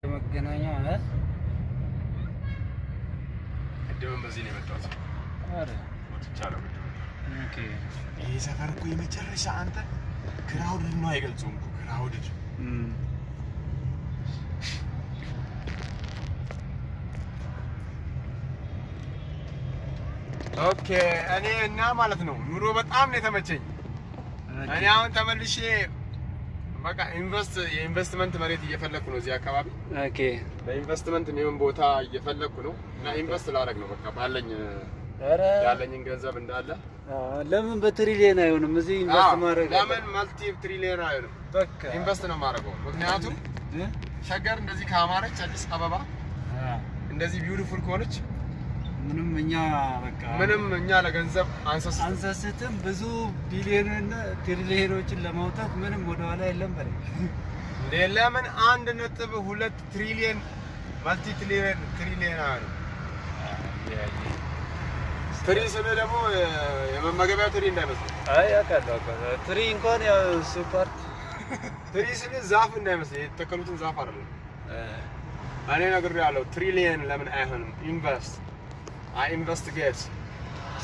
መገናኛ ቅድም በዚህ ነው የመጣሁት። አረ ወጥቻለሁ። ኦኬ ይሄ ሰፈር እኮ የመጨረሻ አንተ ክራውድድ ነው አይገልጹም እኮ ክራውድድ። ኦኬ እኔ እና ማለት ነው ኑሮ በጣም ነው የተመቸኝ። እኔ አሁን ተመልሼ በቃ የኢንቨስትመንት መሬት እየፈለኩ ነው እዚህ አካባቢ። ኦኬ ለኢንቨስትመንት የሚሆን ቦታ እየፈለኩ ነው እና ኢንቨስት ላደርግ ነው በቃ ባለኝ ያለኝን ገንዘብ እንዳለ። ለምን በትሪሊየን አይሆንም እዚህ ኢንቨስት ማድረግ? ለምን መልቲ ትሪሊየን አይሆንም? በቃ ኢንቨስት ነው ማድረገው። ምክንያቱም ሸገር እንደዚህ ካማረች አዲስ አበባ እንደዚህ ቢዩቲፉል ከሆነች ምንም እኛ ለገንዘብ አንሰስትም። ብዙ ቢሊዮንና ትሪሊየኖችን ለማውጣት ምንም ወደኋላ የለም በለ። ለምን 1.2 ትሪሊየን መልቲ ትሪሊየን ነው። ትሪ ስለ ደግሞ የመመገቢያ ትሪ እንዳይመስል። አይ አውቃለሁ። ትሪ እንኳን ያው ሱፐር ትሪ ስለ ዛፍ እንዳይመስል የተተከሉትን ዛፍ አይደለም። እኔ ነግሬሃለሁ። ትሪሊየን ለምን አይሆንም? I investigate.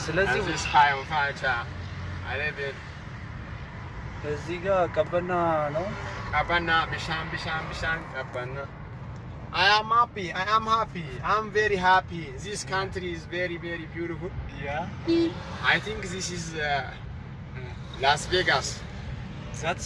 ስለዚህ this high on fire. I live in እዚህ ጋር ቀበና ነው። ቀበና ቢሻን ቀበና። I am happy. I'm very happy. This country is very very beautiful. Yeah. I think this is Las Vegas. That's